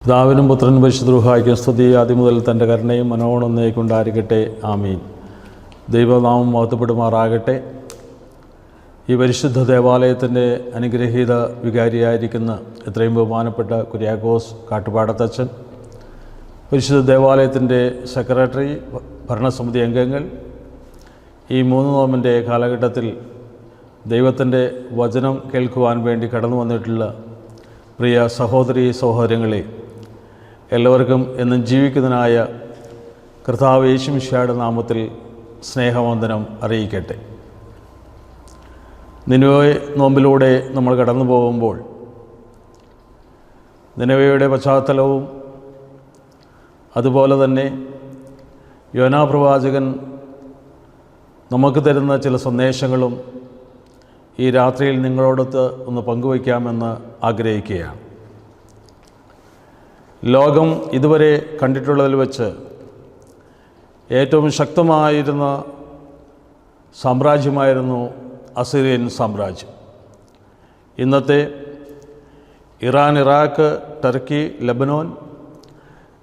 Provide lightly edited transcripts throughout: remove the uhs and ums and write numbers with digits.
പിതാവിനും പുത്രനും പരിശുദ്ധ റൂഹായ്ക്കും സ്തുതി ആദ്യം മുതൽ തൻ്റെ കരുണയും മനോഗുണവും എന്നേക്കുണ്ടായിരിക്കട്ടെ. ആമീൻ. ദൈവനാമം മഹത്വപ്പെടുമാറാകട്ടെ. ഈ പരിശുദ്ധ ദേവാലയത്തിൻ്റെ അനുഗ്രഹീത വികാരിയായിരിക്കുന്ന എത്രയും ബഹുമാനപ്പെട്ട കുര്യാക്കോസ് കാട്ടുപാടത്തച്ഛൻ, പരിശുദ്ധ ദേവാലയത്തിൻ്റെ സെക്രട്ടറി, ഭരണസമിതി അംഗങ്ങൾ, ഈ 3 നോമ്പിൻ്റെ കാലഘട്ടത്തിൽ ദൈവത്തിൻ്റെ വചനം കേൾക്കുവാൻ വേണ്ടി കടന്നു വന്നിട്ടുള്ള പ്രിയ സഹോദരീ സഹോദരങ്ങളെ, എല്ലാവർക്കും എന്നും ജീവിക്കുന്നതിനായ കർത്താവ് യേശുമിശിഹായുടെ നാമത്തിൽ സ്നേഹവന്ദനം അറിയിക്കട്ടെ. നിനവേ നോമ്പിലൂടെ നമ്മൾ കടന്നു പോകുമ്പോൾ നിനവയുടെ പശ്ചാത്തലവും അതുപോലെ തന്നെ യോനാ പ്രവാചകൻ നമുക്ക് തരുന്ന ചില സന്ദേശങ്ങളും ഈ രാത്രിയിൽ നിങ്ങളോടൊത്ത് ഒന്ന് പങ്കുവയ്ക്കാമെന്ന് ആഗ്രഹിക്കുകയാണ്. ലോകം ഇതുവരെ കണ്ടിട്ടുള്ളതിൽ വെച്ച് ഏറ്റവും ശക്തമായിരുന്ന സാമ്രാജ്യമായിരുന്നു അസീറിയൻ സാമ്രാജ്യം. ഇന്നത്തെ Iran, Iraq, Turkey, Lebanon,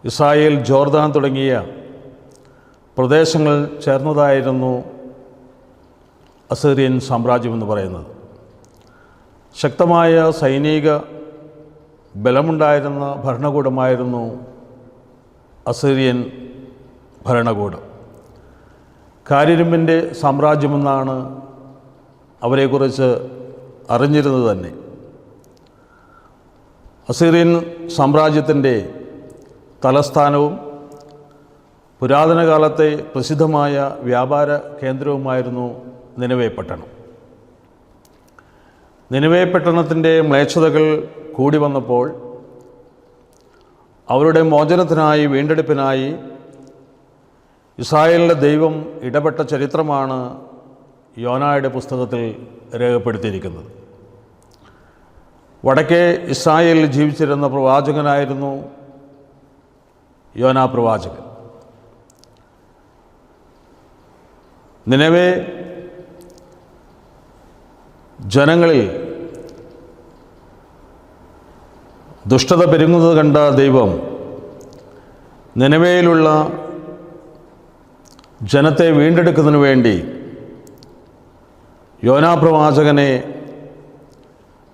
Israel, Jordan തുടങ്ങിയ പ്രദേശങ്ങൾ ചേർന്നതായിരുന്നു അസീറിയൻ സാമ്രാജ്യമെന്ന് പറയുന്നത്. ശക്തമായ സൈനിക ബലമുണ്ടായിരുന്ന ഭരണകൂടമായിരുന്നു അസീറിയൻ ഭരണകൂടം. കാരിരുമ്പിൻ്റെ സാമ്രാജ്യമെന്നാണ് അവരെക്കുറിച്ച് അറിഞ്ഞിരുന്നത് തന്നെ. അസീറിയൻ സാമ്രാജ്യത്തിൻ്റെ തലസ്ഥാനവും പുരാതന കാലത്തെ പ്രസിദ്ധമായ വ്യാപാര കേന്ദ്രവുമായിരുന്നു നിനവേ പട്ടണം. നിനവേ പട്ടണത്തിൻ്റെ മ്ലേച്ഛതകൾ കൂടി വന്നപ്പോൾ അവരുടെ മോചനത്തിനായി, വീണ്ടെടുപ്പിനായി ഇസ്രായേലിൻ്റെ ദൈവം ഇടപെട്ട ചരിത്രമാണ് യോനായുടെ പുസ്തകത്തിൽ രേഖപ്പെടുത്തിയിരിക്കുന്നത്. വടക്കേ ഇസ്രായേലിൽ ജീവിച്ചിരുന്ന പ്രവാചകനായിരുന്നു യോനാ പ്രവാചകൻ. നിനവേ ജനങ്ങളിൽ ദുഷ്ടത പെരുങ്ങുന്നത് കണ്ട ദൈവം നിനവേയിലുള്ള ജനത്തെ വീണ്ടെടുക്കുന്നതിന് വേണ്ടി യോനാ പ്രവാചകനെ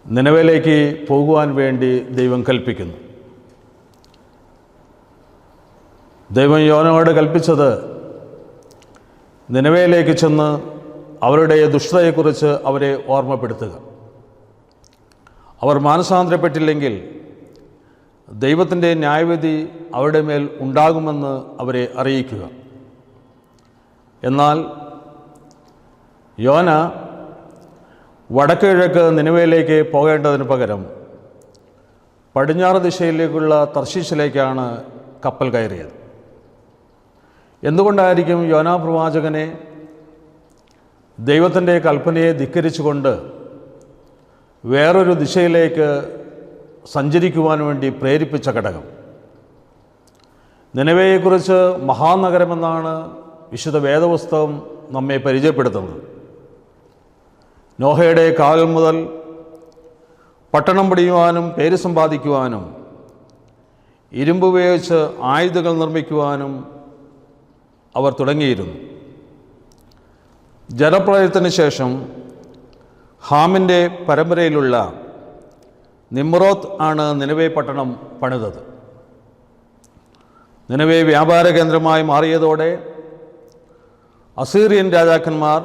നിനവേയിലേക്ക് പോകുവാൻ വേണ്ടി ദൈവം കൽപ്പിക്കുന്നു. ദൈവം യോനയോട് കൽപ്പിച്ചത് നിനവേയിലേക്ക് ചെന്ന് അവരുടെ ദുഷ്ടതയെക്കുറിച്ച് അവരെ ഓർമ്മപ്പെടുത്തുക. അവർ മാനസാന്തരപ്പെട്ടില്ലെങ്കിൽ ദൈവത്തിൻ്റെ ന്യായവിധി അവരുടെ മേൽ ഉണ്ടാകുമെന്ന് അവരെ അറിയിക്കുക. എന്നാൽ യോന വടക്ക് കിഴക്ക് നിനവേയിലേക്ക് പോകേണ്ടതിന് പകരം പടിഞ്ഞാറ് ദിശയിലേക്കുള്ള തർശീശിലേക്കാണ് കപ്പൽ കയറിയത്. എന്തുകൊണ്ടായിരിക്കും യോനാ പ്രവാചകനെ ദൈവത്തിൻ്റെ കൽപ്പനയെ ധിക്കരിച്ചുകൊണ്ട് വേറൊരു ദിശയിലേക്ക് സഞ്ചരിക്കുവാൻ വേണ്ടി പ്രേരിപ്പിച്ച ഘടകം? നിനവേയെക്കുറിച്ച് മഹാനഗരമെന്നാണ് വിശുദ്ധ വേദപുസ്തകം നമ്മെ പരിചയപ്പെടുത്തുന്നത്. നോഹയുടെ കാലം മുതൽ പട്ടണം പണിയുവാനും പേര് സമ്പാദിക്കുവാനും ഇരുമ്പ് ഉപയോഗിച്ച് ആയുധങ്ങൾ നിർമ്മിക്കുവാനും അവർ തുടങ്ങിയിരുന്നു. ജലപ്രളയത്തിന് ശേഷം ഹാമിൻ്റെ പരമ്പരയിലുള്ള നിമ്രോത്ത് ആണ് നിനവേ പട്ടണം പണിതത്. നിനവേ വ്യാപാര കേന്ദ്രമായി മാറിയതോടെ അസീറിയൻ രാജാക്കന്മാർ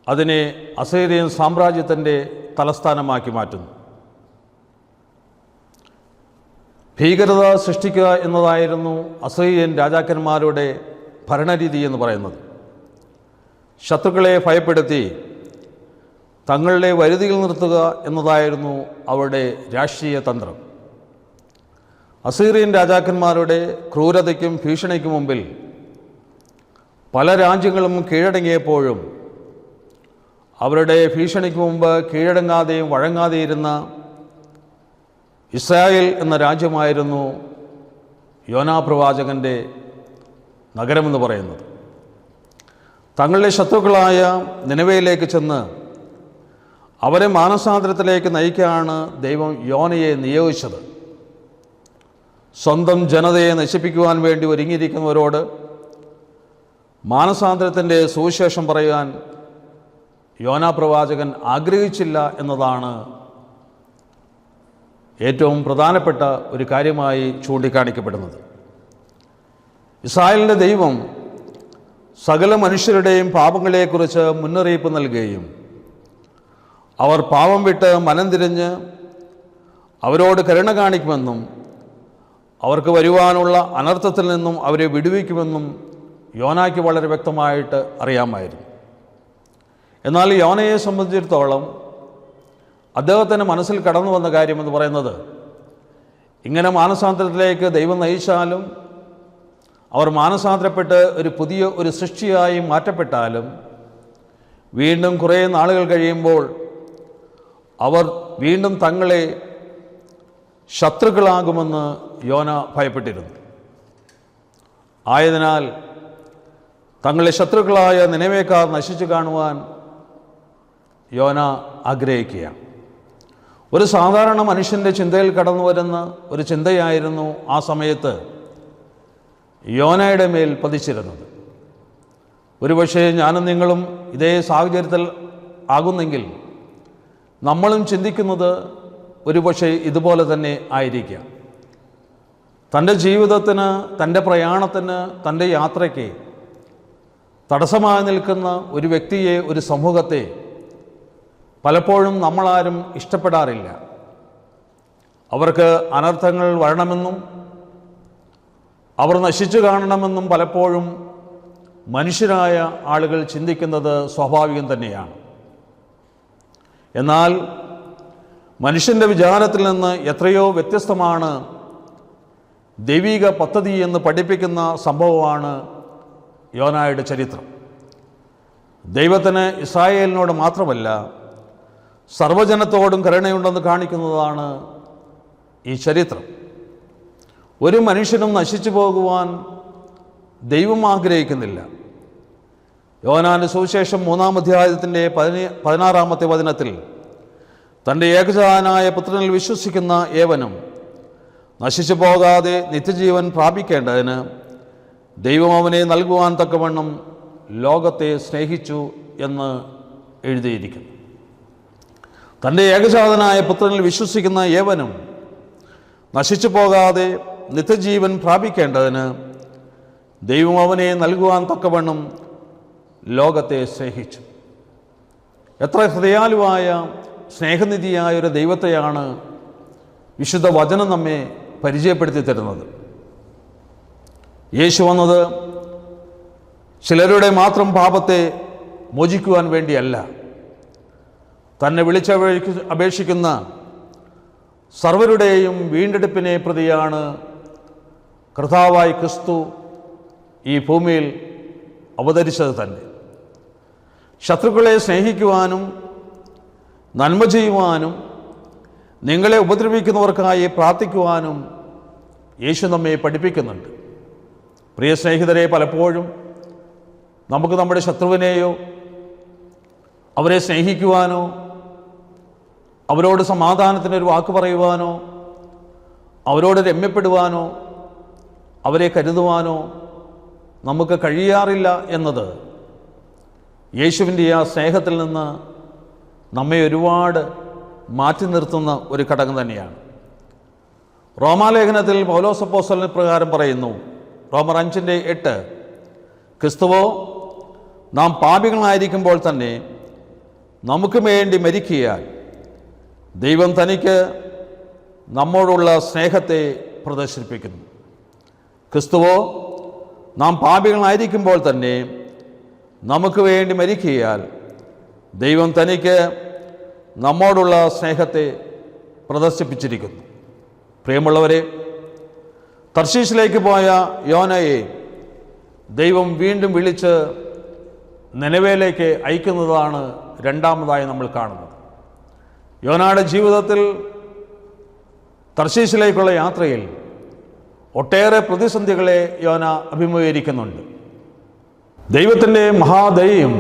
അതിനെ അസീറിയൻ സാമ്രാജ്യത്തിൻ്റെ തലസ്ഥാനമാക്കി മാറ്റുന്നു. ഭീകരത സൃഷ്ടിക്കുക എന്നതായിരുന്നു അസീറിയൻ രാജാക്കന്മാരുടെ ഭരണരീതി എന്ന് പറയുന്നത്. ശത്രുക്കളെ ഭയപ്പെടുത്തി തങ്ങളുടെ വരുതിയിൽ നിർത്തുക എന്നതായിരുന്നു അവരുടെ രാഷ്ട്രീയ തന്ത്രം. അസീറിയൻ രാജാക്കന്മാരുടെ ക്രൂരതയ്ക്കും ഭീഷണിക്കും മുമ്പിൽ പല രാജ്യങ്ങളും കീഴടങ്ങിയപ്പോഴും അവരുടെ ഭീഷണിക്ക് മുമ്പ് കീഴടങ്ങാതെയും വഴങ്ങാതെയിരുന്ന ഇസ്രായേൽ എന്ന രാജ്യമായിരുന്നു യോനാ പ്രവാചകൻ്റെ നഗരമെന്ന് പറയുന്നത്. തങ്ങളുടെ ശത്രുക്കളായ നിനവേയിലേക്ക് ചെന്ന് അവരെ മാനസാന്തരത്തിലേക്ക് നയിക്കാനാണ് ദൈവം യോനയെ നിയോഗിച്ചത്. സ്വന്തം ജനതയെ നശിപ്പിക്കുവാൻ വേണ്ടി ഒരുങ്ങിയിരിക്കുന്നവരോട് മാനസാന്തരത്തിൻ്റെ സുവിശേഷം പറയാൻ യോനാ പ്രവാചകൻ ആഗ്രഹിച്ചില്ല എന്നതാണ് ഏറ്റവും പ്രധാനപ്പെട്ട ഒരു കാര്യമായി ചൂണ്ടിക്കാണിക്കപ്പെടുന്നത്. ഇസ്രായേലിൻ്റെ ദൈവം സകല മനുഷ്യരുടെയും പാപങ്ങളെക്കുറിച്ച് മുന്നറിയിപ്പ് നൽകുകയും അവർ പാപം വിട്ട് മനം തിരിഞ്ഞ് അവരോട് കരുണ കാണിക്കുമെന്നും അവർക്ക് വരുവാനുള്ള അനർത്ഥത്തിൽ നിന്നും അവരെ വിടുവിക്കുമെന്നും യോനായ്ക്ക് വളരെ വ്യക്തമായിട്ട് അറിയാമായിരുന്നു. എന്നാൽ യോനയെ സംബന്ധിച്ചിടത്തോളം അദ്ദേഹത്തിൻ്റെ മനസ്സിൽ കടന്നു വന്ന കാര്യമെന്ന് പറയുന്നത്, ഇങ്ങനെ മാനസാന്തരത്തിലേക്ക് ദൈവം നയിച്ചാലും അവർ മാനസാന്തരപ്പെട്ട് ഒരു പുതിയ ഒരു സൃഷ്ടിയായി മാറ്റപ്പെട്ടാലും വീണ്ടും കുറേ നാളുകൾ കഴിയുമ്പോൾ അവർ വീണ്ടും തങ്ങളെ ശത്രുക്കളാകുമെന്ന് യോന ഭയപ്പെട്ടിരുന്നു. ആയതിനാൽ തങ്ങളെ ശത്രുക്കളായ നിനവേക്കാർ നശിച്ചു കാണുവാൻ യോന ആഗ്രഹിക്കുകയാണ്. ഒരു സാധാരണ മനുഷ്യൻ്റെ ചിന്തയിൽ കടന്നു വരുന്ന ഒരു ചിന്തയായിരുന്നു ആ സമയത്ത് യോനയുടെ മേൽ പതിച്ചിരുന്നത്. ഒരുപക്ഷെ ഞാനും നിങ്ങളും ഇതേ സാഹചര്യത്തിൽ ആകുന്നെങ്കിൽ നമ്മളും ചിന്തിക്കുന്നത് ഒരുപക്ഷെ ഇതുപോലെ തന്നെ ആയിരിക്കാം. തൻ്റെ ജീവിതത്തിന്, തൻ്റെ പ്രയാണത്തിന്, തൻ്റെ യാത്രയ്ക്ക് തടസ്സമായി നിൽക്കുന്ന ഒരു വ്യക്തിയെ, ഒരു സമൂഹത്തെ പലപ്പോഴും നമ്മളാരും ഇഷ്ടപ്പെടാറില്ല. അവർക്ക് അനർത്ഥങ്ങൾ വരണമെന്നും അവർ നശിച്ചു കാണണമെന്നും പലപ്പോഴും മനുഷ്യരായ ആളുകൾ ചിന്തിക്കുന്നത് സ്വാഭാവികം തന്നെയാണ്. എന്നാൽ മനുഷ്യൻ്റെ വിചാരത്തിൽ നിന്ന് എത്രയോ വ്യത്യസ്തമാണ് ദൈവിക പദ്ധതി എന്ന് പഠിപ്പിക്കുന്ന സംഭവമാണ് യോനായുടെ ചരിത്രം. ദൈവത്തിന് ഇസ്രായേലിനോട് മാത്രമല്ല സർവ്വജനത്തോടും കരുണയുണ്ടെന്ന് കാണിക്കുന്നതാണ് ഈ ചരിത്രം. ഒരു മനുഷ്യനും നശിച്ചു പോകുവാൻ ദൈവം ആഗ്രഹിക്കുന്നില്ല. യോഹന്നാന്റെ സുവിശേഷം 3-ാം അധ്യായത്തിൻ്റെ 16-ാമത്തെ വചനത്തിൽ തൻ്റെ ഏകജാതനായ പുത്രനിൽ വിശ്വസിക്കുന്ന ഏവനും നശിച്ചു പോകാതെ നിത്യജീവൻ പ്രാപിക്കേണ്ടതിന് ദൈവം അവനെ നൽകുവാൻ തക്കവണ്ണം ലോകത്തെ സ്നേഹിച്ചു എന്ന് എഴുതിയിരിക്കുന്നു. തൻ്റെ ഏകജാതനായ പുത്രനിൽ വിശ്വസിക്കുന്ന ഏവനും നശിച്ചു പോകാതെ നിത്യജീവൻ പ്രാപിക്കേണ്ടതിന് ദൈവം അവനെ നൽകുവാൻ തക്കവണ്ണം ലോകത്തെ സ്നേഹിച്ചു. എത്ര ഹൃദയാലുവായ സ്നേഹനിധിയായ ഒരു ദൈവത്തെയാണ് വിശുദ്ധ വചനം നമ്മെ പരിചയപ്പെടുത്തി തരുന്നത്. യേശു വന്നത് ചിലരുടെ മാത്രം പാപത്തെ മോചിക്കുവാൻ വേണ്ടിയല്ല, തന്നെ അപേക്ഷിക്കുന്ന സർവരുടെയും വീണ്ടെടുപ്പിനെ പ്രതിയാണ് കർത്താവായ ക്രിസ്തു ഈ ഭൂമിയിൽ അവതരിച്ചത് തന്നെ. ശത്രുക്കളെ സ്നേഹിക്കുവാനും നന്മ ചെയ്യുവാനും നിങ്ങളെ ഉപദ്രവിക്കുന്നവർക്കായി പ്രാർത്ഥിക്കുവാനും യേശു നമ്മെ പഠിപ്പിക്കുന്നുണ്ട്. പ്രിയ സ്നേഹിതരെ, പലപ്പോഴും നമുക്ക് നമ്മുടെ ശത്രുവിനെയോ അവരെ സ്നേഹിക്കുവാനോ അവരോട് സമാധാനത്തിനൊരു വാക്ക് പറയുവാനോ അവരോട് രമ്യപ്പെടുവാനോ അവരെ കരുതുവാനോ നമുക്ക് കഴിയാറില്ല എന്നത് യേശുവിൻ്റെ ആ സ്നേഹത്തിൽ നിന്ന് നമ്മെ ഒരുപാട് മാറ്റി നിർത്തുന്ന ഒരു ഘടകം തന്നെയാണ്. റോമാലേഖനത്തിൽ പൗലോസ് അപ്പോസ്തലൻ പ്രകാരം പറയുന്നു, റോമർ 5:8, ക്രിസ്തുവോ നാം പാപികളായിരിക്കുമ്പോൾ തന്നെ നമുക്ക് വേണ്ടി മരിക്കുകയാൽ ദൈവം തനിക്ക് നമ്മോടുള്ള സ്നേഹത്തെ പ്രദർശിപ്പിക്കുന്നു. ക്രിസ്തുവോ നാം പാപികളായിരിക്കുമ്പോൾ തന്നെ നമുക്ക് വേണ്ടി മരിക്കുകയാൽ ദൈവം തനിക്ക് നമ്മോടുള്ള സ്നേഹത്തെ പ്രദർശിപ്പിച്ചിരിക്കുന്നു. പ്രിയമുള്ളവരെ, തർശീശിലേക്ക് പോയ യോനയെ ദൈവം വീണ്ടും വിളിച്ച് നിനവേലേക്ക് അയക്കുന്നതാണ് രണ്ടാമതായി നമ്മൾ കാണുന്നത്. യോനയുടെ ജീവിതത്തിൽ തർശീശിലേക്കുള്ള യാത്രയിൽ ഒട്ടേറെ പ്രതിസന്ധികളെ യോന അഭിമുഖീകരിക്കുന്നുണ്ട്. ദൈവത്തിൻ്റെ മഹാദയയും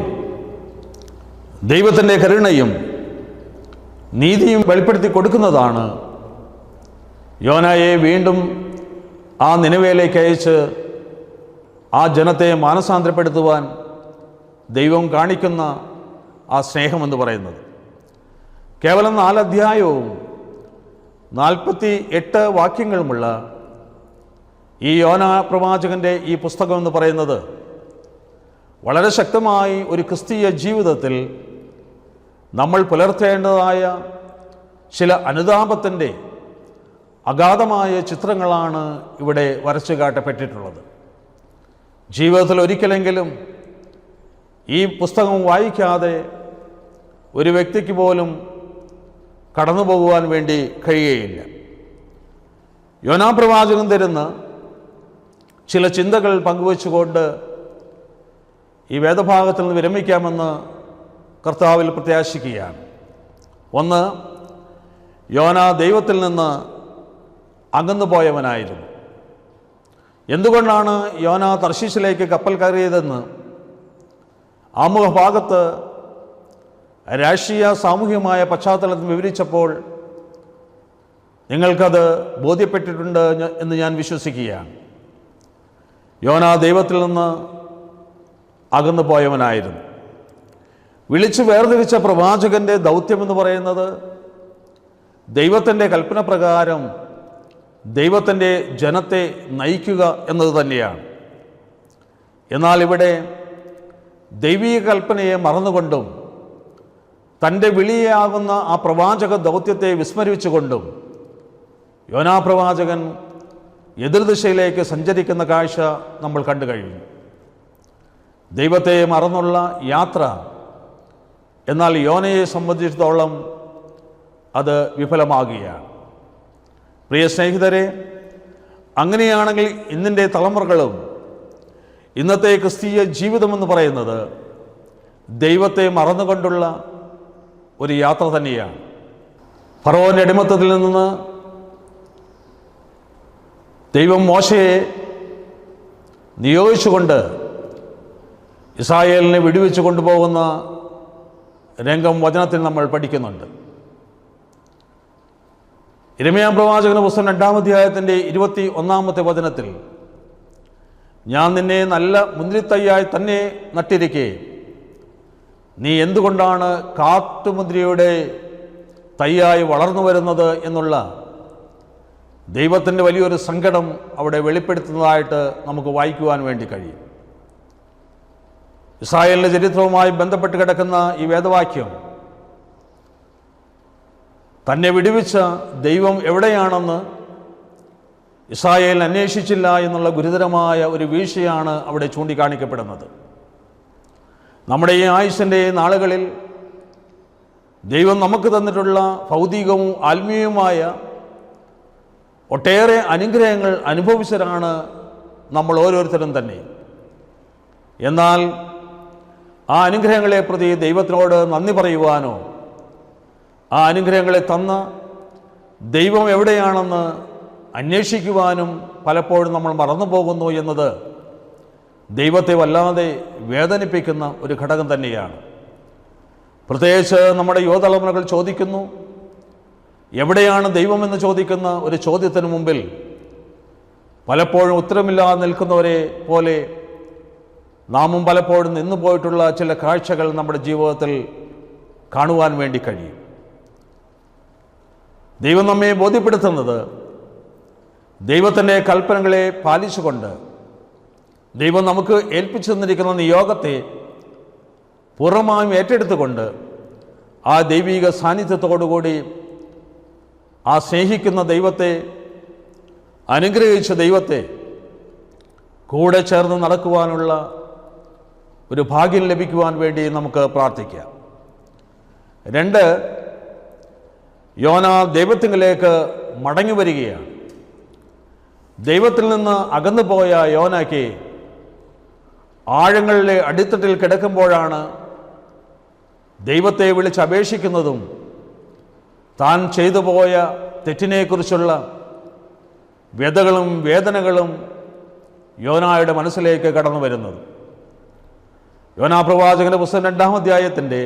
ദൈവത്തിൻ്റെ കരുണയും നീതിയും വെളിപ്പെടുത്തി കൊടുക്കുന്നതാണ് യോനയെ വീണ്ടും ആ നിനവയിലേക്ക് അയച്ച് ആ ജനത്തെ മാനസാന്തരപ്പെടുത്തുവാൻ ദൈവം കാണിക്കുന്ന ആ സ്നേഹമെന്ന് പറയുന്നത്. കേവലം 4 അധ്യായവും 48 വാക്യങ്ങളുമുള്ള ഈ യോനാ പ്രവാചകൻ്റെ ഈ പുസ്തകം എന്ന് പറയുന്നത് വളരെ ശക്തമായി ഒരു ക്രിസ്തീയ ജീവിതത്തിൽ നമ്മൾ പുലർത്തേണ്ടതായ ചില അനുതാപത്തിൻ്റെ അഗാധമായ ചിത്രങ്ങളാണ് ഇവിടെ വരച്ചു കാട്ടപ്പെട്ടിട്ടുള്ളത്. ജീവിതത്തിൽ ഒരിക്കലെങ്കിലും ഈ പുസ്തകം വായിക്കാതെ ഒരു വ്യക്തിക്ക് പോലും കടന്നു പോകുവാൻ വേണ്ടി കഴിയുകയില്ല. യോനാ പ്രവാചകൻ തരുന്ന ചില ചിന്തകൾ പങ്കുവച്ചുകൊണ്ട് ഈ വേദഭാഗത്തിൽ നിന്ന് വിരമിക്കാമെന്ന് കർത്താവിൽ പ്രത്യാശിക്കുകയാണ്. ഒന്ന്, യോന ദൈവത്തിൽ നിന്ന് അകന്നു പോയവനായിരുന്നു. എന്തുകൊണ്ടാണ് യോന തർശീശിലേക്ക് കപ്പൽ കയറിയതെന്ന് ആമുഖഭാഗത്ത് രാഷ്ട്രീയ സാമൂഹികമായ പശ്ചാത്തലത്തിൽ വിവരിച്ചപ്പോൾ നിങ്ങൾക്കത് ബോധ്യപ്പെട്ടിട്ടുണ്ട് എന്ന് ഞാൻ വിശ്വസിക്കുകയാണ്. യോന ദൈവത്തിൽ നിന്ന് അകന്നു പോയവനായിരുന്നു. വിളിച്ചു വേർതിരിച്ച പ്രവാചകൻ്റെ ദൗത്യമെന്ന് പറയുന്നത് ദൈവത്തിൻ്റെ കൽപ്പന പ്രകാരം ദൈവത്തിൻ്റെ ജനത്തെ നയിക്കുക എന്നത് തന്നെയാണ്. എന്നാൽ ഇവിടെ ദൈവീക കൽപ്പനയെ മറന്നുകൊണ്ടും തൻ്റെ വിളിയാകുന്ന ആ പ്രവാചക ദൗത്യത്തെ വിസ്മരിച്ചുകൊണ്ടും യോനാ പ്രവാചകൻ എതിർദിശയിലേക്ക് സഞ്ചരിക്കുന്ന കാഴ്ച നമ്മൾ കണ്ടു കഴിഞ്ഞു. ദൈവത്തെ മറന്നുള്ള യാത്ര എന്നാൽ യോനയെ സംബന്ധിച്ചിടത്തോളം അത് വിഫലമാകുകയാണ്. പ്രിയ സ്നേഹിതരെ, അങ്ങനെയാണെങ്കിൽ ഇന്നിൻ്റെ തലമുറകളും ഇന്നത്തെ ക്രിസ്തീയ ജീവിതമെന്ന് പറയുന്നത് ദൈവത്തെ മറന്നുകൊണ്ടുള്ള ഒരു യാത്ര തന്നെയാണ്. ഫറവോൻ്റെ അടിമത്തത്തിൽ നിന്ന് ദൈവം മോശയെ നിയോഗിച്ചുകൊണ്ട് ഇസ്രായേലിനെ വിടുവിച്ചു കൊണ്ടുപോകുന്ന രംഗം വചനത്തിൽ നമ്മൾ പഠിക്കുന്നുണ്ട്. യിരെമ്യാ പ്രവാചകന്റെ പുസ്തകം 2-ാം അധ്യായത്തിൻ്റെ 21-ാമത്തെ വചനത്തിൽ, ഞാൻ നിന്നെ നല്ല മുന്തിരിത്തൈയായി തന്നെ നട്ടിരിക്കെ നീ എന്തുകൊണ്ടാണ് കാട്ടുമുന്തിരിയുടെ തൈയായി വളർന്നു വരുന്നത് എന്നുള്ള ദൈവത്തിൻ്റെ വലിയൊരു സങ്കടം അവിടെ വെളിപ്പെടുത്തുന്നതായിട്ട് നമുക്ക് വായിക്കുവാൻ വേണ്ടി കഴിയും. ഇസ്രായേലിൻ്റെ ചരിത്രവുമായി ബന്ധപ്പെട്ട് കിടക്കുന്ന ഈ വേദവാക്യം തന്നെ വിടുവിച്ച ദൈവം എവിടെയാണെന്ന് ഇസ്രായേൽ അന്വേഷിച്ചില്ല എന്നുള്ള ഗുരുതരമായ ഒരു വീഴ്ചയാണ് അവിടെ ചൂണ്ടിക്കാണിക്കപ്പെടുന്നത്. നമ്മുടെ ഈ ആയുസ്സിൻ്റെ നാളുകളിൽ ദൈവം നമുക്ക് തന്നിട്ടുള്ള ഭൗതികവും ആത്മീയവുമായ ഒട്ടേറെ അനുഗ്രഹങ്ങൾ അനുഭവിച്ചവരാണ് നമ്മൾ ഓരോരുത്തരും തന്നെ. എന്നാൽ ആ അനുഗ്രഹങ്ങളെ പ്രതി ദൈവത്തിനോട് നന്ദി പറയുവാനോ ആ അനുഗ്രഹങ്ങളെ തന്ന ദൈവം എവിടെയാണെന്ന് അന്വേഷിക്കുവാനും പലപ്പോഴും നമ്മൾ മറന്നു പോകുന്നു എന്നത് ദൈവത്തെ വല്ലാതെ വേദനിപ്പിക്കുന്ന ഒരു ഘടകം തന്നെയാണ്. പ്രത്യേകിച്ച് നമ്മുടെ യുവതലമുറകൾ ചോദിക്കുന്നു, എവിടെയാണ് ദൈവമെന്ന് ചോദിക്കുന്ന ഒരു ചോദ്യത്തിന് മുമ്പിൽ പലപ്പോഴും ഉത്തരമില്ലാതെ നിൽക്കുന്നവരെ പോലെ നാമും പലപ്പോഴും നിന്നു പോയിട്ടുള്ള ചില കാഴ്ചകൾ നമ്മുടെ ജീവിതത്തിൽ കാണുവാൻ വേണ്ടി കഴിയും. ദൈവം നമ്മെ ബോധ്യപ്പെടുത്തുന്നത് ദൈവത്തിൻ്റെ കൽപ്പനകളെ പാലിച്ചുകൊണ്ട് ദൈവം നമുക്ക് ഏൽപ്പിച്ചു തന്നിരിക്കുന്ന നിയോഗത്തെ പൂർണ്ണമായും ഏറ്റെടുത്തുകൊണ്ട് ആ ദൈവിക സാന്നിധ്യത്തോടുകൂടി ആ സ്നേഹിക്കുന്ന ദൈവത്തെ, അനുഗ്രഹിച്ച ദൈവത്തെ കൂടെ ചേർന്ന് നടക്കുവാനുള്ള ഒരു ഭാഗ്യം ലഭിക്കുവാൻ വേണ്ടി നമുക്ക് പ്രാർത്ഥിക്കാം. 2, യോന ദൈവത്തിലേക്ക് മടങ്ങി വരികയാണ്. ദൈവത്തിൽ നിന്ന് അകന്നു പോയ യോനയ്ക്ക് ആഴങ്ങളിലെ അടിത്തട്ടിൽ കിടക്കുമ്പോഴാണ് ദൈവത്തെ വിളിച്ചപേക്ഷിക്കുന്നതും താൻ ചെയ്തു പോയ തെറ്റിനെക്കുറിച്ചുള്ള വ്യതകളും വേദനകളും യോനായുടെ മനസ്സിലേക്ക് കടന്നു വരുന്നത്. യോനാ പ്രവാചകന്റെ പുസ്തകം 2-ാം അധ്യായത്തിൻ്റെ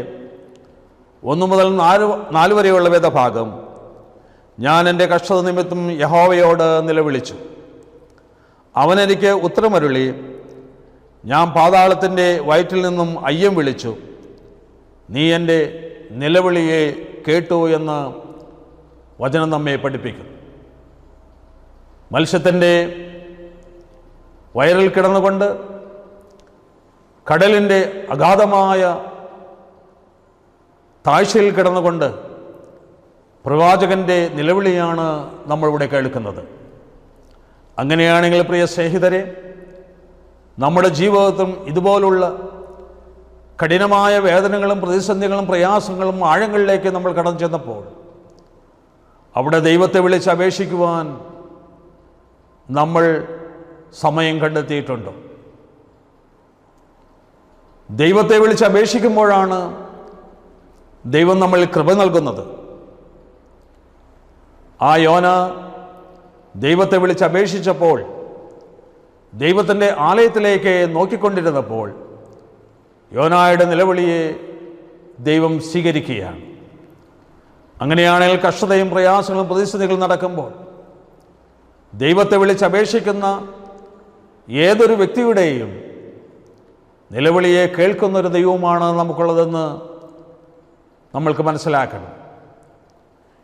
1 മുതൽ 4 വരെയുള്ള വേദഭാഗം, ഞാൻ എൻ്റെ കഷ്ടത നിമിത്തം യഹോവയോട് നിലവിളിച്ചു, അവനെനിക്ക് ഉത്തരമരുളി, ഞാൻ പാതാളത്തിൻ്റെ വയറ്റിൽ നിന്നും അയ്യം വിളിച്ചു, നീ എൻ്റെ നിലവിളിയെ കേട്ടു എന്ന് വചനം നമ്മെ പഠിപ്പിക്കുന്നു. മത്സ്യത്തിൻ്റെ വയറിൽ കിടന്നുകൊണ്ട് കടലിൻ്റെ അഗാധമായ താഴ്ചയിൽ കിടന്നുകൊണ്ട് പ്രവാചകൻ്റെ നിലവിളിയാണ് നമ്മളിവിടെ കേൾക്കുന്നത്. അങ്ങനെയാണെങ്കിൽ പ്രിയ സ്നേഹിതരെ, നമ്മുടെ ജീവിതത്തിലും ഇതുപോലുള്ള കഠിനമായ വേദനകളും പ്രതിസന്ധികളും പ്രയാസങ്ങളും ആഴങ്ങളിലേക്ക് നമ്മൾ കടന്നു ചെന്നപ്പോൾ അവിടെ ദൈവത്തെ വിളിച്ച് അപേക്ഷിക്കുവാൻ നമ്മൾ സമയം കണ്ടെത്തിയിട്ടുണ്ടോ? ദൈവത്തെ വിളിച്ച് അപേക്ഷിക്കുമ്പോഴാണ് ദൈവം നമ്മളിൽ കൃപ നൽകുന്നത്. ആ യോന ദൈവത്തെ വിളിച്ച് അപേക്ഷിച്ചപ്പോൾ, ദൈവത്തിൻ്റെ ആലയത്തിലേക്ക് നോക്കിക്കൊണ്ടിരുന്നപ്പോൾ യോനായുടെ നിലവിളിയെ ദൈവം സ്വീകരിക്കുകയാണ്. അങ്ങനെയാണെങ്കിൽ കഷ്ടതയും പ്രയാസങ്ങളും പ്രതിസന്ധികളും നടക്കുമ്പോൾ ദൈവത്തെ വിളിച്ച് അപേക്ഷിക്കുന്ന ഏതൊരു വ്യക്തിയുടെയും നിലവിളിയെ കേൾക്കുന്നൊരു ദൈവമാണ് നമുക്കുള്ളതെന്ന് നമ്മൾക്ക് മനസ്സിലാക്കണം.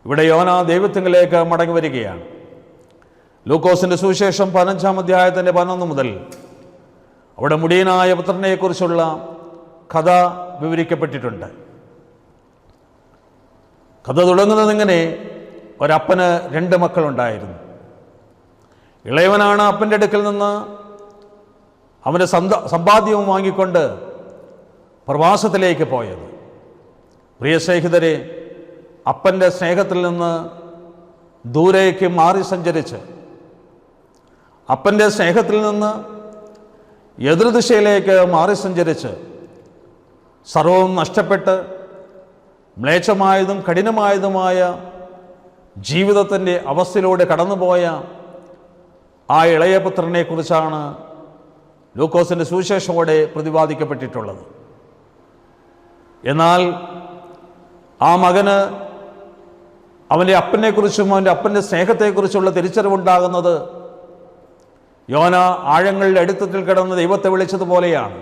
ഇവിടെ യോന ദൈവത്തിങ്കിലേക്ക് മടങ്ങി വരികയാണ്. ലൂക്കോസിൻ്റെ സുവിശേഷം 15-ാം അധ്യായത്തിൻ്റെ 11 മുതൽ അവിടെ മുടിയനായ പുത്രനെക്കുറിച്ചുള്ള കഥ വിവരിക്കപ്പെട്ടിട്ടുണ്ട്. കഥ തുടങ്ങുന്നതിങ്ങനെ: ഒരപ്പന് 2 മക്കളുണ്ടായിരുന്നു. ഇളയവനാണ് അപ്പൻ്റെ അടുക്കൽ നിന്ന് അവൻ്റെ സമ്പാദ്യവും വാങ്ങിക്കൊണ്ട് പ്രവാസത്തിലേക്ക് പോയത്. പ്രിയ സ്നേഹിതരെ, അപ്പൻ്റെ സ്നേഹത്തിൽ നിന്ന് ദൂരേക്ക് മാറി സഞ്ചരിച്ച്, അപ്പൻ്റെ സ്നേഹത്തിൽ നിന്ന് എതിർദിശയിലേക്ക് മാറി സഞ്ചരിച്ച് സർവവും നഷ്ടപ്പെട്ട് മ്ലേച്ഛമായതും കഠിനമായതുമായ ജീവിതത്തിൻ്റെ അവസ്ഥയിലൂടെ കടന്നുപോയ ആ ഇളയ പുത്രനെക്കുറിച്ചാണ് ലൂക്കോസിൻ്റെ സുവിശേഷത്തോടെ പ്രതിപാദിക്കപ്പെട്ടിട്ടുള്ളത്. എന്നാൽ ആ മകന് അവൻ്റെ അപ്പനെക്കുറിച്ചും അവൻ്റെ അപ്പൻ്റെ സ്നേഹത്തെക്കുറിച്ചുള്ള തിരിച്ചറിവുണ്ടാകുന്നത് യോന ആഴങ്ങളുടെ അടിത്തട്ടിൽ കിടന്ന് ദൈവത്തെ വിളിച്ചതുപോലെയാണ്.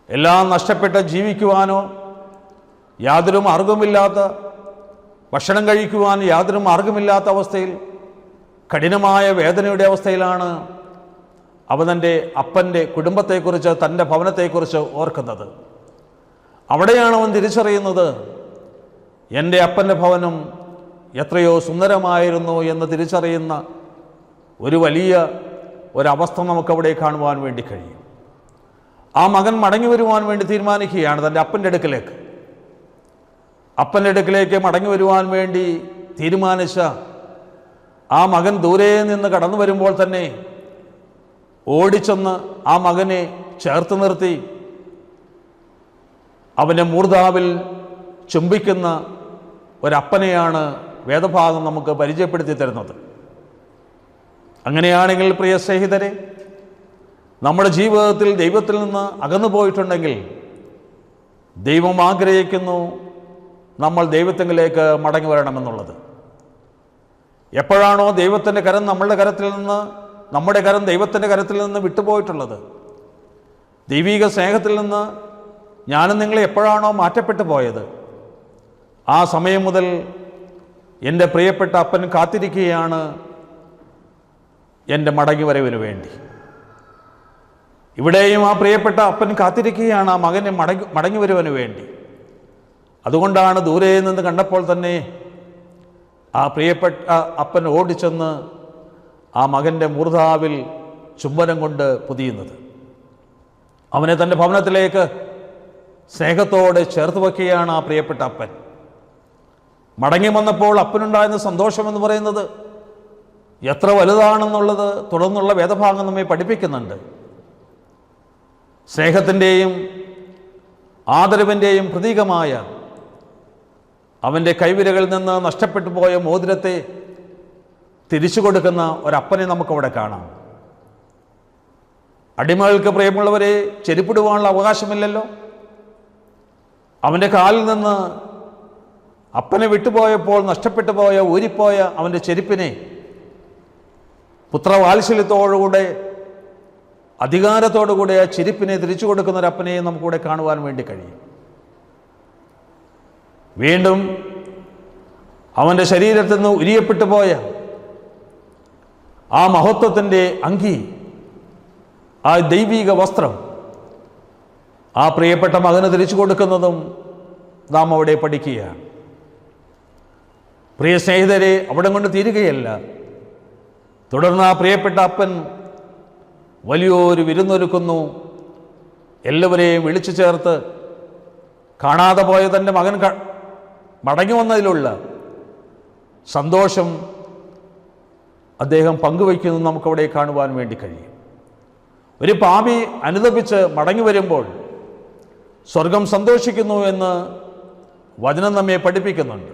എല്ലാം നഷ്ടപ്പെട്ട് ജീവിക്കുവാനോ യാതൊരു മാർഗവുമില്ലാത്ത, ഭക്ഷണം കഴിക്കുവാൻ യാതൊരു മാർഗമില്ലാത്ത അവസ്ഥയിൽ, കഠിനമായ വേദനയുടെ അവസ്ഥയിലാണ് അവൻ തൻ്റെ അപ്പൻ്റെ കുടുംബത്തെക്കുറിച്ച്, തൻ്റെ ഭവനത്തെക്കുറിച്ച് ഓർക്കുന്നത്. അവിടെയാണ് അവൻ തിരിച്ചറിയുന്നത്, എൻ്റെ അപ്പൻ്റെ ഭവനം എത്രയോ സുന്ദരമായിരുന്നു എന്ന് തിരിച്ചറിയുന്ന ഒരു വലിയ ഒരവസ്ഥ നമുക്കവിടെ കാണുവാൻ വേണ്ടി കഴിയും. ആ മകൻ മടങ്ങി വരുവാൻ വേണ്ടി തീരുമാനിക്കുകയാണ് തൻ്റെ അപ്പൻ്റെ അടുക്കലേക്ക്. അപ്പൻ്റെ അടുക്കലേക്ക് മടങ്ങി വരുവാൻ വേണ്ടി തീരുമാനിച്ച ആ മകൻ ദൂരെ നിന്ന് കടന്നു വരുമ്പോൾ തന്നെ ഓടിച്ചെന്ന് ആ മകനെ ചേർത്ത് നിർത്തി അവൻ്റെ മൂർധാവിൽ ചുംബിക്കുന്ന ഒരപ്പനെയാണ് വേദഭാഗം നമുക്ക് പരിചയപ്പെടുത്തി തരുന്നത്. അങ്ങനെയാണെങ്കിൽ പ്രിയ സ്നേഹിതരെ, നമ്മുടെ ജീവിതത്തിൽ ദൈവത്തിൽ നിന്ന് അകന്നു പോയിട്ടുണ്ടെങ്കിൽ ദൈവം ആഗ്രഹിക്കുന്നു നമ്മൾ ദൈവത്തിലേക്ക് മടങ്ങി വരണമെന്നുള്ളത്. എപ്പോഴാണോ ദൈവത്തിൻ്റെ കരം നമ്മളുടെ കരത്തിൽ നിന്ന്, നമ്മുടെ കരം ദൈവത്തിൻ്റെ കരത്തിൽ നിന്ന് വിട്ടുപോയിട്ടുള്ളത്, ദൈവിക സ്നേഹത്തിൽ നിന്ന് ഞാനും നിങ്ങളെ എപ്പോഴാണോ മാറ്റപ്പെട്ടു പോയത്, ആ സമയം മുതൽ എൻ്റെ പ്രിയപ്പെട്ട അപ്പൻ കാത്തിരിക്കുകയാണ് എൻ്റെ മടങ്ങി വരവിന് വേണ്ടി. ഇവിടെയും ആ പ്രിയപ്പെട്ട അപ്പൻ കാത്തിരിക്കുകയാണ് ആ മകനെ മടങ്ങി വരുവാന് വേണ്ടി. അതുകൊണ്ടാണ് ദൂരെ നിന്ന് കണ്ടപ്പോൾ തന്നെ ആ പ്രിയപ്പെട്ട അപ്പൻ ഓടിച്ചെന്ന് ആ മകൻ്റെ മൂർധാവിൽ ചുംബനം കൊണ്ട് പൊതിയുന്നത്. അവനെ തൻ്റെ ഭവനത്തിലേക്ക് സ്നേഹത്തോടെ ചേർത്ത് വയ്ക്കുകയാണ് ആ പ്രിയപ്പെട്ട അപ്പൻ. മടങ്ങി വന്നപ്പോൾ അപ്പനുണ്ടായിരുന്ന സന്തോഷമെന്ന് പറയുന്നത് എത്ര വലുതാണെന്നുള്ളത് തുടർന്നുള്ള വേദഭാഗം നമ്മെ പഠിപ്പിക്കുന്നുണ്ട്. സ്നേഹത്തിൻ്റെയും ആദരവിൻ്റെയും പ്രതീകമായ അവൻ്റെ കൈവിരകളിൽ നിന്ന് നഷ്ടപ്പെട്ടു പോയ മോതിരത്തെ തിരിച്ചു കൊടുക്കുന്ന ഒരപ്പനെ നമുക്കവിടെ കാണാം. അടിമകൾക്ക് പ്രിയമുള്ളവരെ, ചെരുപ്പിടുവാനുള്ള അവകാശമില്ലല്ലോ. അവൻ്റെ കാലിൽ നിന്ന് അപ്പനെ വിട്ടുപോയപ്പോൾ നഷ്ടപ്പെട്ടു പോയ, ഊരിപ്പോയ അവൻ്റെ ചെരുപ്പിനെ പുത്രവാത്സല്യത്തോടുകൂടെ അധികാരത്തോടുകൂടെ ആ ചിരിപ്പിനെ തിരിച്ചു കൊടുക്കുന്ന ഒരു അപ്പനെയും നമുക്കിവിടെ കാണുവാൻ വേണ്ടി കഴിയും. വീണ്ടും അവൻ്റെ ശരീരത്തിൽ നിന്ന് ഉരിയപ്പെട്ടു പോയ ആ മഹത്വത്തിൻ്റെ അങ്കി, ആ ദൈവിക വസ്ത്രം ആ പ്രിയപ്പെട്ട മകന് തിരിച്ചു കൊടുക്കുന്നതും നാം അവിടെ പഠിക്കുകയാണ്. പ്രിയ സ്നേഹിതരെ, അവിടെ കൊണ്ട് തീരുകയല്ല. തുടർന്ന് ആ പ്രിയപ്പെട്ട അപ്പൻ വലിയൊരു വിരുന്നൊരുക്കുന്നു. എല്ലാവരെയും വിളിച്ചു ചേർത്ത് കാണാതെ പോയ തൻ്റെ മകൻ മടങ്ങി വന്നതിലുള്ള സന്തോഷം അദ്ദേഹം പങ്കുവയ്ക്കുന്നത് നമുക്കവിടെ കാണുവാൻ വേണ്ടി കഴിയും. ഒരു പാപി അനുതപിച്ച് മടങ്ങി വരുമ്പോൾ സ്വർഗം സന്തോഷിക്കുന്നു എന്ന് വചനം നമ്മെ പഠിപ്പിക്കുന്നുണ്ട്.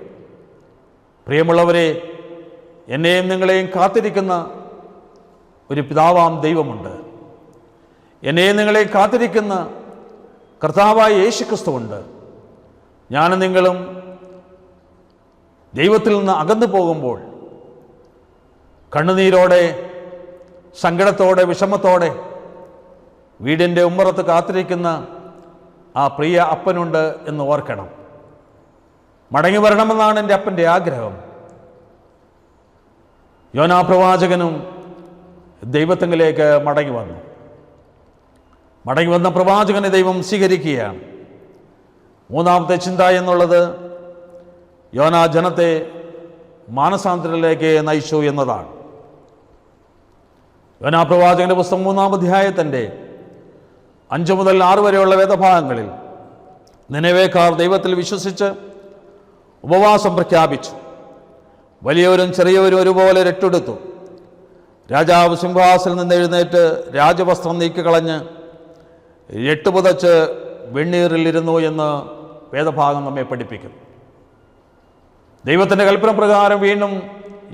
പ്രിയമുള്ളവരെ, എന്നെയും നിങ്ങളെയും കാത്തിരിക്കുന്ന ഒരു പിതാവാം ദൈവമുണ്ട്. എന്നെയും നിങ്ങളെയും കാത്തിരിക്കുന്ന കർത്താവായ യേശുക്രിസ്തുവുണ്ട്. ഞാനും നിങ്ങളും ദൈവത്തിൽ നിന്ന് അകന്നു പോകുമ്പോൾ കണ്ണുനീരോടെ, സങ്കടത്തോടെ, വിഷമത്തോടെ വീടിൻ്റെ ഉമ്മറത്ത് കാത്തിരിക്കുന്ന ആ പ്രിയ അപ്പനുണ്ട് എന്ന് ഓർക്കണം. മടങ്ങി വരണമെന്നാണ് എൻ്റെ അപ്പൻ്റെ ആഗ്രഹം. യോനാ പ്രവാചകനും ദൈവത്തിങ്കിലേക്ക് മടങ്ങി വന്നു. മടങ്ങി വന്ന പ്രവാചകനെ ദൈവം സ്വീകരിക്കുകയാണ്. മൂന്നാമത്തെ ചിന്ത എന്നുള്ളത് യോനാ ജനത്തെ മാനസാന്തരത്തിലേക്ക് നയിച്ചു എന്നതാണ്. യോനാ പ്രവാചകന്റെ പുസ്തകം 3-ാം അധ്യായത്തിൻ്റെ 5 മുതൽ 6 വരെയുള്ള വേദഭാഗങ്ങളിൽ നിനവേക്കാർ ദൈവത്തിൽ വിശ്വസിച്ച് ഉപവാസം പ്രഖ്യാപിച്ചു. വലിയവരും ചെറിയവരും ഒരുപോലെ രട്ടെടുത്തു. രാജാവ് സിംഹാസനത്തിൽ നിന്ന് എഴുന്നേറ്റ് രാജവസ്ത്രം നീക്കിക്കളഞ്ഞ് രട്ടുപുതച്ച് വെണ്ണീറിലിരുന്നു എന്ന് വേദഭാഗം നമ്മെ പഠിപ്പിക്കുന്നു. ദൈവത്തിൻ്റെ കൽപ്പന പ്രകാരം വീണ്ടും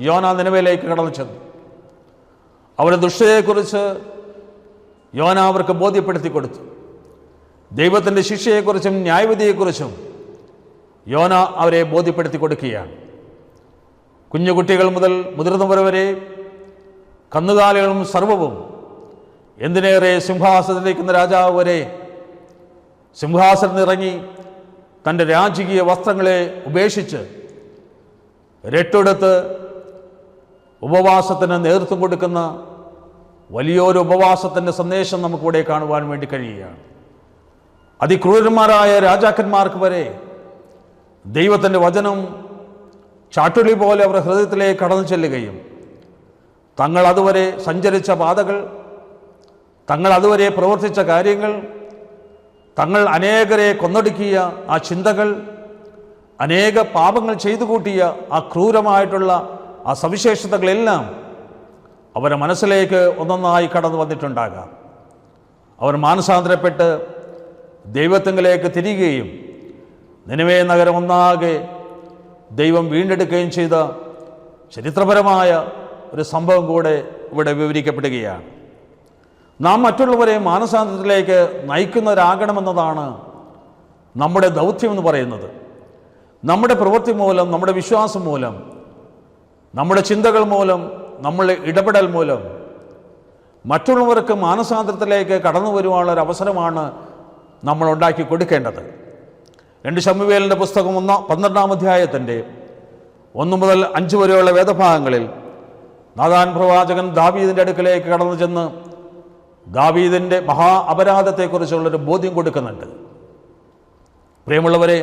യോന നിനവേലേക്ക് കടന്നു ചെന്നു. അവരുടെ ദുഷ്ടതയെക്കുറിച്ച് യോന അവർക്ക് ബോധ്യപ്പെടുത്തി കൊടുത്തു. ദൈവത്തിൻ്റെ ശിക്ഷയെക്കുറിച്ചും ന്യായവിധിയെക്കുറിച്ചും യോന അവരെ ബോധ്യപ്പെടുത്തി കൊടുക്കുകയാണ്. കുഞ്ഞുകുട്ടികൾ മുതൽ മുതിർന്നവർ വരെ, കന്നുകാലികളും സർവവും, എന്തിനേറെ സിംഹാസനത്തിലിരിക്കുന്ന രാജാവ് വരെ സിംഹാസനത്തിൽ ഇറങ്ങി തൻ്റെ രാജകീയ വസ്ത്രങ്ങളെ ഉപേക്ഷിച്ച് രട്ടെടുത്ത് ഉപവാസത്തിന് നേതൃത്വം കൊടുക്കുന്ന വലിയൊരു ഉപവാസത്തിൻ്റെ സന്ദേശം നമുക്കിവിടെ കാണുവാൻ വേണ്ടി കഴിയുകയാണ്. അതിക്രൂരന്മാരായ രാജാക്കന്മാർക്ക് വരെ ദൈവത്തിൻ്റെ വചനം ചാട്ടുളി പോലെ അവരുടെ ഹൃദയത്തിലേക്ക് കടന്നു ചെല്ലുകയും തങ്ങൾ അതുവരെ സഞ്ചരിച്ച പാതകൾ, തങ്ങൾ അതുവരെ പ്രവർത്തിച്ച കാര്യങ്ങൾ, തങ്ങൾ അനേകരെ കൊന്നൊടുക്കിയ ആ ചിന്തകൾ, അനേക പാപങ്ങൾ ചെയ്തു കൂട്ടിയ ആ ക്രൂരമായിട്ടുള്ള ആ സവിശേഷതകളെല്ലാം അവരുടെ മനസ്സിലേക്ക് ഒന്നൊന്നായി കടന്നു വന്നിട്ടുണ്ടാകാം. അവർ മാനസാന്തരപ്പെട്ട് ദൈവത്തിങ്കിലേക്ക് തിരികുകയും നിനവേ നഗരം ഒന്നാകെ ദൈവം വീണ്ടെടുക്കുകയും ചെയ്ത ചരിത്രപരമായ ഒരു സംഭവം കൂടെ ഇവിടെ വിവരിക്കപ്പെടുകയാണ്. നാം മറ്റുള്ളവരെ മാനസാന്തരത്തിലേക്ക് നയിക്കുന്നവരാകണമെന്നതാണ് നമ്മുടെ ദൗത്യം എന്ന് പറയുന്നത്. നമ്മുടെ പ്രവൃത്തി മൂലം, നമ്മുടെ വിശ്വാസം മൂലം, നമ്മുടെ ചിന്തകൾ മൂലം, നമ്മളുടെ ഇടപെടൽ മൂലം മറ്റുള്ളവർക്ക് മാനസാന്തരത്തിലേക്ക് കടന്നു വരുവാനുള്ള ഒരു അവസരമാണ് നമ്മൾ ഉണ്ടാക്കി കൊടുക്കേണ്ടത്. 2 ശമൂവേലിൻ്റെ പുസ്തകം 12-ാം അധ്യായത്തിൻ്റെ 1 മുതൽ 5 വരെയുള്ള വേദഭാഗങ്ങളിൽ നാഥാൻ പ്രവാചകൻ ദാവീദിൻ്റെ അടുക്കലേക്ക് കടന്നു ചെന്ന് ദാവീദിൻ്റെ മഹാ അപരാധത്തെക്കുറിച്ചുള്ളൊരു ബോധ്യം കൊടുക്കുന്നുണ്ട്. പ്രിയമുള്ളവരെ,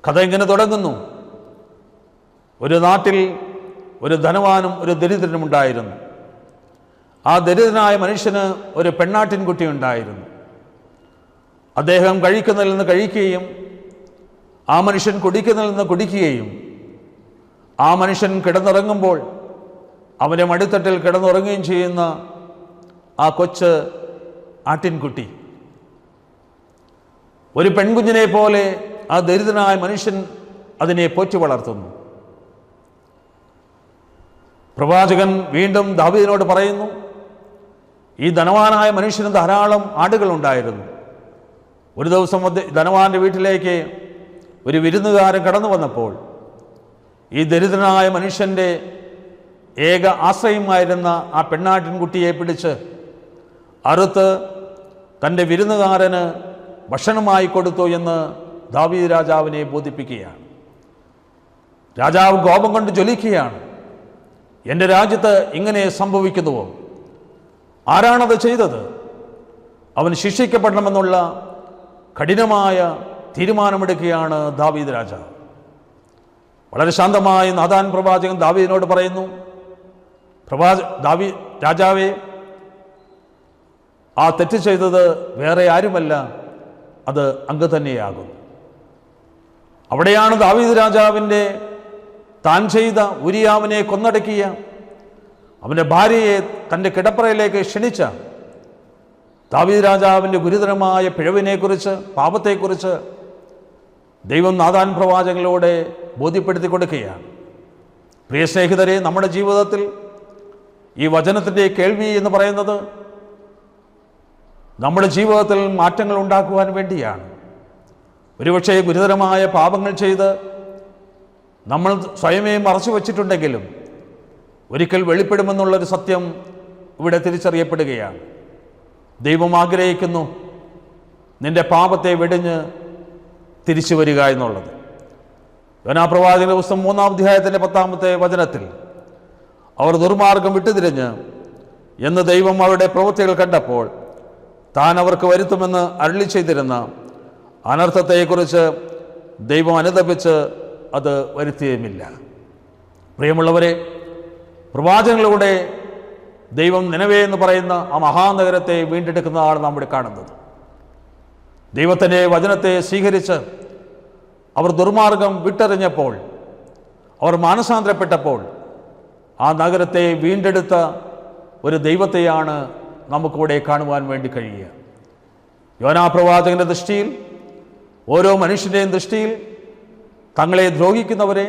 കഥ ഇങ്ങനെ തുടങ്ങുന്നു. ഒരു നാട്ടിൽ ഒരു ധനവാനും ഒരു ദരിദ്രനും ഉണ്ടായിരുന്നു. ആ ദരിദ്രനായ മനുഷ്യന് ഒരു പെണ്ണാട്ടിൻകുട്ടി ഉണ്ടായിരുന്നു. അദ്ദേഹം കഴിക്കുന്നതിൽ നിന്ന് കഴിക്കുകയും ആ മനുഷ്യൻ കുടിക്കുന്നതിൽ നിന്ന് കുടിക്കുകയും ആ മനുഷ്യൻ കിടന്നുറങ്ങുമ്പോൾ അവൻ്റെ മടിത്തട്ടിൽ കിടന്നുറങ്ങുകയും ചെയ്യുന്ന ആ കൊച്ച് ആട്ടിൻകുട്ടി ഒരു പെൺകുഞ്ഞിനെ പോലെ ആ ദരിദ്രനായ മനുഷ്യൻ അതിനെ പോറ്റി വളർത്തുന്നു. പ്രവാചകൻ വീണ്ടും ദാവീദിനോട് പറയുന്നു, ഈ ധനവാനായ മനുഷ്യന് ധാരാളം ആടുകളുണ്ടായിരുന്നു. ഒരു ദിവസം ധനവാന്റെ വീട്ടിലേക്ക് ഒരു വിരുന്നുകാരൻ കടന്നു വന്നപ്പോൾ ഈ ദരിദ്രനായ മനുഷ്യൻ്റെ ഏക ആശ്രയമായിരുന്ന ആ പെണ്ണാട്ടിൻകുട്ടിയെ പിടിച്ച് അറുത്ത് തൻ്റെ വിരുന്നുകാരന് ഭക്ഷണമായി കൊടുത്തു എന്ന് ദാവീദ് രാജാവിനെ ബോധിപ്പിക്കുകയാണ്. രാജാവ് കോപം കൊണ്ട് ജ്വലിക്കുകയാണ്. എൻ്റെ രാജ്യത്ത് ഇങ്ങനെ സംഭവിക്കുന്നുവോ? ആരാണത് ചെയ്തത്? അവൻ ശിക്ഷിക്കപ്പെടണമെന്നുള്ള കഠിനമായ തീരുമാനമെടുക്കുകയാണ് ദാവീദ് രാജാവ്. വളരെ ശാന്തമായി നാഥാൻ പ്രവാചകൻ ദാവീദിനോട് പറയുന്നു, രാജാവേ, ആ തെറ്റ് ചെയ്തത് വേറെ ആരുമല്ല, അത് അങ്ങ് തന്നെയാകും. അവിടെയാണ് ദാവീദ് രാജാവിൻ്റെ താൻ ചെയ്ത ഉരിയാവിനെ കൊന്നടക്കിയ, അവൻ്റെ ഭാര്യയെ തൻ്റെ കിടപ്പറയിലേക്ക് ക്ഷണിച്ച ദാവീദ് രാജാവിൻ്റെ ഗുരുതരമായ പിഴവിനെക്കുറിച്ച്, പാപത്തെക്കുറിച്ച് ദൈവം നാഥാൻ പ്രവാചകനിലൂടെ ബോധ്യപ്പെടുത്തി കൊടുക്കുകയാണ്. പ്രിയ സ്നേഹിതരെ, നമ്മുടെ ജീവിതത്തിൽ ഈ വചനത്തിൻ്റെ കേൾവി എന്ന് പറയുന്നത് നമ്മുടെ ജീവിതത്തിൽ മാറ്റങ്ങൾ ഉണ്ടാക്കുവാൻ വേണ്ടിയാണ്. ഒരുപക്ഷെ ഗുരുതരമായ പാപങ്ങൾ ചെയ്ത് നമ്മൾ സ്വയമേ മറച്ചു വച്ചിട്ടുണ്ടെങ്കിലും ഒരിക്കൽ വെളിപ്പെടുമെന്നുള്ളൊരു സത്യം ഇവിടെ തിരിച്ചറിയപ്പെടുകയാണ്. ദൈവം ആഗ്രഹിക്കുന്നു നിന്റെ പാപത്തെ വെടിഞ്ഞ് തിരിച്ചു വരിക എന്നുള്ളത്. യോനാപ്രവാചകന്റെ പുസ്തകം 3-ാം അധ്യായത്തിൻ്റെ 10-ാമത്തെ വചനത്തിൽ അവർ ദുർമാർഗം വിട്ടുതിരിഞ്ഞ് എന്ന് ദൈവം അവരുടെ പ്രവൃത്തികൾ കണ്ടപ്പോൾ താൻ അവർക്ക് വരുത്തുമെന്ന് അരുളി ചെയ്തിരുന്ന അനർത്ഥത്തെക്കുറിച്ച് ദൈവം അനുതപിച്ച് അത് വരുത്തിയുമില്ല. പ്രിയമുള്ളവരെ, പ്രവാചകനിലൂടെ ദൈവം നിനവേ എന്ന് പറയുന്ന ആ മഹാനഗരത്തെ വീണ്ടെടുക്കുന്നതാണ് നാം ഇവിടെ കാണുന്നത്. ദൈവത്തിൻ്റെ വചനത്തെ സ്വീകരിച്ച് അവർ ദുർമാർഗം വിട്ടെറിഞ്ഞപ്പോൾ, അവർ മാനസാന്തരപ്പെട്ടപ്പോൾ ആ നഗരത്തെ വീണ്ടെടുത്ത ഒരു ദൈവത്തെയാണ് നമുക്കിവിടെ കാണുവാൻ വേണ്ടി കഴിയുക. യോനാപ്രവാചകൻ്റെ ദൃഷ്ടിയിൽ, ഓരോ മനുഷ്യൻ്റെയും ദൃഷ്ടിയിൽ തങ്ങളെ ദ്രോഹിക്കുന്നവരെ,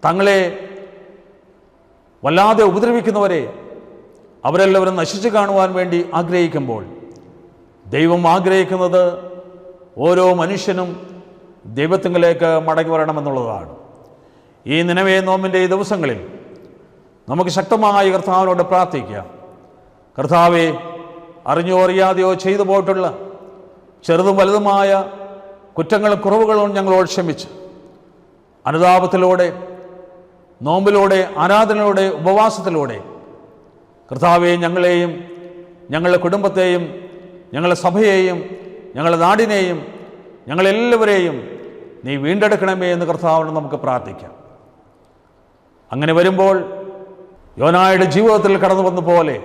തങ്ങളെ വല്ലാതെ ഉപദ്രവിക്കുന്നവരെ അവരെല്ലാവരും നശിച്ചു കാണുവാൻ വേണ്ടി ആഗ്രഹിക്കുമ്പോൾ ദൈവം ആഗ്രഹിക്കുന്നത് ഓരോ മനുഷ്യനും ദൈവത്തിങ്കിലേക്ക് മടങ്ങി വരണമെന്നുള്ളതാണ്. ഈ നിനവേ നോമ്പിൻ്റെ ഈ ദിവസങ്ങളിൽ നമുക്ക് ശക്തമായി കർത്താവിനോട് പ്രാർത്ഥിക്കാം. കർത്താവെ, അറിഞ്ഞോ അറിയാതെയോ ചെയ്തു പോയിട്ടുള്ള ചെറുതും വലുതുമായ കുറ്റങ്ങളും കുറവുകളും ഞങ്ങളോട് ക്ഷമിച്ച് അനുതാപത്തിലൂടെ, നോമ്പിലൂടെ, ആരാധനയിലൂടെ, ഉപവാസത്തിലൂടെ കർത്താവെ, ഞങ്ങളെയും ഞങ്ങളുടെ കുടുംബത്തെയും ഞങ്ങളുടെ സഭയെയും ഞങ്ങളുടെ നാടിനെയും ഞങ്ങളെല്ലാവരെയും നീ വീണ്ടെടുക്കണമേ എന്ന് കർത്താവിനോട് നമുക്ക് പ്രാർത്ഥിക്കാം. അങ്ങനെ വരുമ്പോൾ യോനായുടെ ജീവിതത്തിൽ കടന്നു വന്ന പോലെ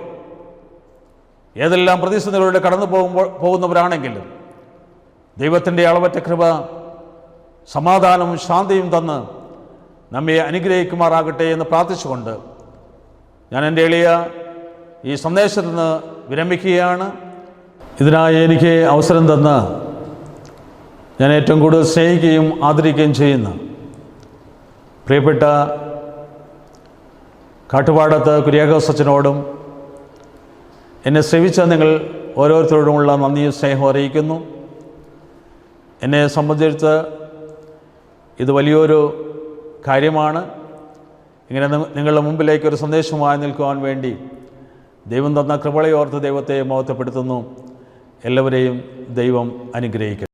ഏതെല്ലാം പ്രതിസന്ധികളിലൂടെ കടന്നു പോകുന്നവരാണെങ്കിലും ദൈവത്തിൻ്റെ അളവറ്റ കൃപ, സമാധാനവും ശാന്തിയും തന്ന് നമ്മെ അനുഗ്രഹിക്കുമാറാകട്ടെ എന്ന് പ്രാർത്ഥിച്ചുകൊണ്ട് ഞാൻ എൻ്റെ എളിയ ഈ സന്ദേശത്തിൽ നിന്ന് വിരമിക്കുകയാണ്. ഇതിനായി എനിക്ക് അവസരം തന്ന് ഞാൻ ഏറ്റവും കൂടുതൽ സ്നേഹിക്കുകയും ആദരിക്കുകയും ചെയ്യുന്ന പ്രിയപ്പെട്ട കാട്ടുപാടത്ത് കുര്യാക്കോസ് അച്ഛനോടും എന്നെ ശ്രവിച്ച നിങ്ങൾ ഓരോരുത്തരോടുമുള്ള നന്ദിയും സ്നേഹവും അറിയിക്കുന്നു. എന്നെ സംബന്ധിച്ച് ഇത് വലിയൊരു കാര്യമാണ്. ഇങ്ങനെ നിങ്ങളുടെ മുമ്പിലേക്ക് ഒരു സന്ദേശമായി നിൽക്കുവാൻ വേണ്ടി ദൈവം തന്ന കൃപളയോർത്ത് ദൈവത്തെ മഹത്വപ്പെടുത്തുന്നു. എല്ലാവരെയും ദൈവം അനുഗ്രഹിക്കട്ടെ.